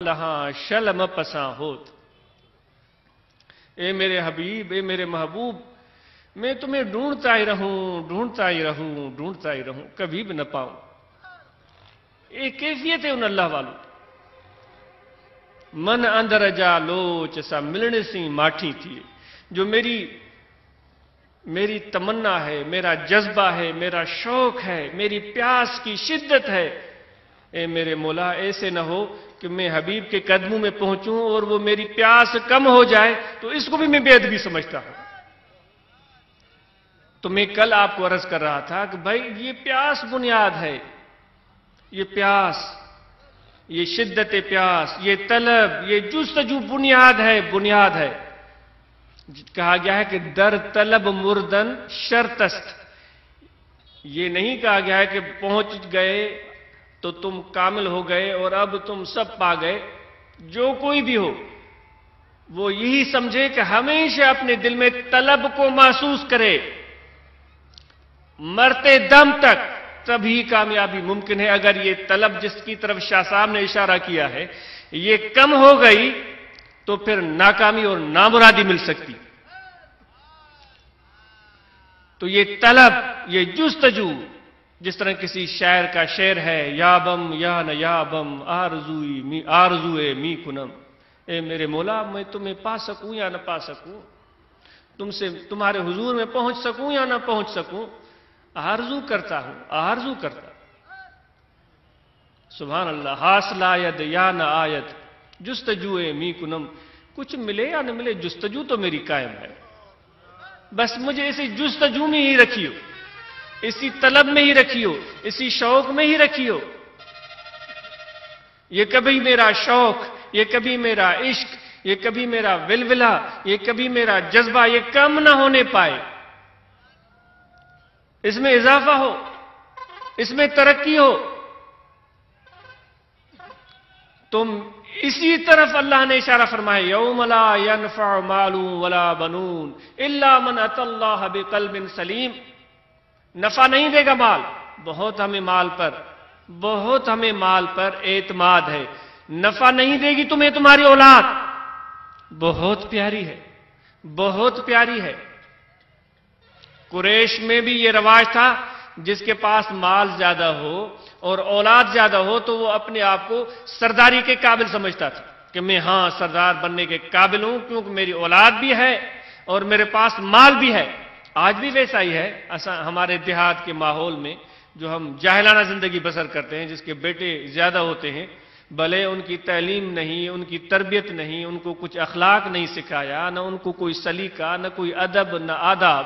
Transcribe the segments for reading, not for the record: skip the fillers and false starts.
لہاں شلم پساں ہوت۔ اے میرے حبیب، اے میرے محبوب، میں تمہیں ڈھونڈتا ہی رہوں، ڈھونڈتا ہی رہوں، ڈھونڈتا ہی رہوں، کبھی بھی نہ پاؤں۔ ایک کیفیت ہے ان اللہ والوں، من اندر جا لوچ سا ملنے سی ماٹھی تھی، جو میری تمنا ہے، میرا جذبہ ہے، میرا شوق ہے، میری پیاس کی شدت ہے۔ اے میرے مولا، ایسے نہ ہو کہ میں حبیب کے قدموں میں پہنچوں اور وہ میری پیاس کم ہو جائے تو اس کو بھی میں بے ادبی سمجھتا ہوں۔ تو میں کل آپ کو عرض کر رہا تھا کہ بھائی یہ پیاس بنیاد ہے، یہ پیاس، یہ شدت پیاس، یہ طلب، یہ جستجو بنیاد ہے، بنیاد ہے۔ کہا گیا ہے کہ در طلب مردن شرطست، یہ نہیں کہا گیا ہے کہ پہنچ گئے تو تم کامل ہو گئے اور اب تم سب پا گئے۔ جو کوئی بھی ہو وہ یہی سمجھے کہ ہمیشہ اپنے دل میں طلب کو محسوس کرے، مرتے دم تک، تبھی کامیابی ممکن ہے۔ اگر یہ طلب جس کی طرف شاہ صاحب نے اشارہ کیا ہے یہ کم ہو گئی تو پھر ناکامی اور نامرادی مل سکتی۔ تو یہ طلب، یہ جستجو، جس طرح کسی شاعر کا شعر ہے، یا بم یا نہ یا بم آرزوئے می کنم، اے میرے مولا میں تمہیں پا سکوں یا نہ پا سکوں، تم سے تمہارے حضور میں پہنچ سکوں یا نہ پہنچ سکوں، آرزو کرتا ہوں، آرزو کرتا ہوں۔ سبحان اللہ، حاصل آید یا نہ آید جستجوئے می کنم، کچھ ملے یا نہ ملے جستجو تو میری قائم ہے، بس مجھے اسی جستجو میں ہی رکھیو، اسی طلب میں ہی رکھیو، اسی شوق میں ہی رکھیو۔ یہ کبھی میرا شوق، یہ کبھی میرا عشق، یہ کبھی میرا ولولہ، یہ کبھی میرا جذبہ یہ کم نہ ہونے پائے، اس میں اضافہ ہو، اس میں ترقی ہو۔ تم اسی طرف اللہ نے اشارہ فرمایا، یوم لا ینفع مال ولا بنون الا من اتى اللہ بقلب سلیم۔ نفع نہیں دے گا مال، بہت ہمیں مال پر اعتماد ہے، نفع نہیں دے گی تمہیں تمہاری اولاد، بہت پیاری ہے، بہت پیاری ہے۔ قریش میں بھی یہ رواج تھا، جس کے پاس مال زیادہ ہو اور اولاد زیادہ ہو تو وہ اپنے آپ کو سرداری کے قابل سمجھتا تھا کہ میں ہاں سردار بننے کے قابل ہوں، کیونکہ میری اولاد بھی ہے اور میرے پاس مال بھی ہے۔ آج بھی ویسا ہی ہے ہمارے دیہات کے ماحول میں، جو ہم جاہلانہ زندگی بسر کرتے ہیں، جس کے بیٹے زیادہ ہوتے ہیں، بھلے ان کی تعلیم نہیں، ان کی تربیت نہیں، ان کو کچھ اخلاق نہیں سکھایا، نہ ان کو کوئی سلیقہ، نہ کوئی ادب، نہ آداب۔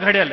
گھڑیل،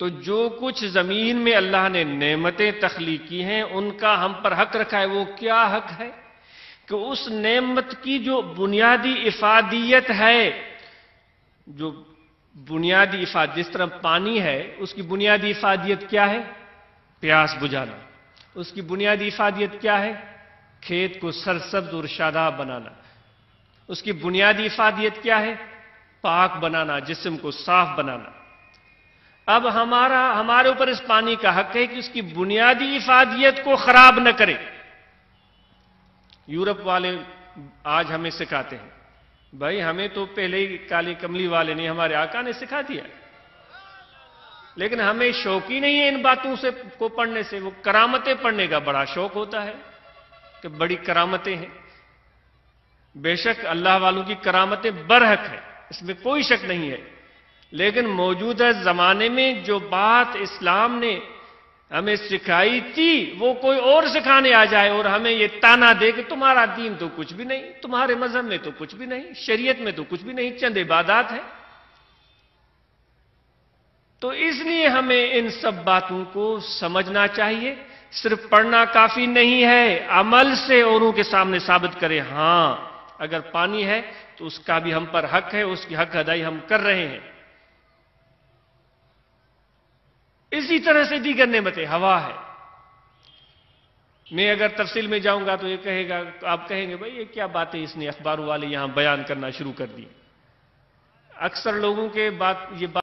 تو جو کچھ زمین میں اللہ نے نعمتیں تخلیق کی ہیں ان کا ہم پر حق رکھا ہے، وہ کیا حق ہے کہ اس نعمت کی جو بنیادی افادیت ہے، جو بنیادی افادیت، جس طرح پانی ہے اس کی بنیادی افادیت کیا ہے؟ پیاس بجھانا۔ اس کی بنیادی افادیت کیا ہے؟ کھیت کو سرسبز اور شاداب بنانا۔ اس کی بنیادی افادیت کیا ہے؟ پاک بنانا، جسم کو صاف بنانا۔ اب ہمارے اوپر اس پانی کا حق ہے کہ اس کی بنیادی افادیت کو خراب نہ کرے۔ یورپ والے آج ہمیں سکھاتے ہیں، بھائی ہمیں تو پہلے ہی کالی کملی والے نے، ہمارے آقا نے سکھا دیا، لیکن ہمیں شوق ہی نہیں ہے ان باتوں کو پڑھنے سے۔ وہ کرامتیں پڑھنے کا بڑا شوق ہوتا ہے کہ بڑی کرامتیں ہیں۔ بے شک اللہ والوں کی کرامتیں برحق ہیں، اس میں کوئی شک نہیں ہے، لیکن موجودہ زمانے میں جو بات اسلام نے ہمیں سکھائی تھی وہ کوئی اور سکھانے آ جائے اور ہمیں یہ تانا دے کہ تمہارا دین تو کچھ بھی نہیں، تمہارے مذہب میں تو کچھ بھی نہیں، شریعت میں تو کچھ بھی نہیں، چند عبادات ہیں۔ تو اس لیے ہمیں ان سب باتوں کو سمجھنا چاہیے. صرف پڑھنا کافی نہیں ہے، عمل سے اوروں کے سامنے ثابت کرے ہاں اگر پانی ہے تو اس کا بھی ہم پر حق ہے، اس کی حق ادائی ہم کر رہے ہیں. اسی طرح سے دیگر نعمتیں، ہوا ہے. میں اگر تفصیل میں جاؤں گا تو یہ کہے گا، آپ کہیں گے بھائی یہ کیا باتیں اس نے اخباروں والے یہاں بیان کرنا شروع کر دی. اکثر لوگوں کے یہ بات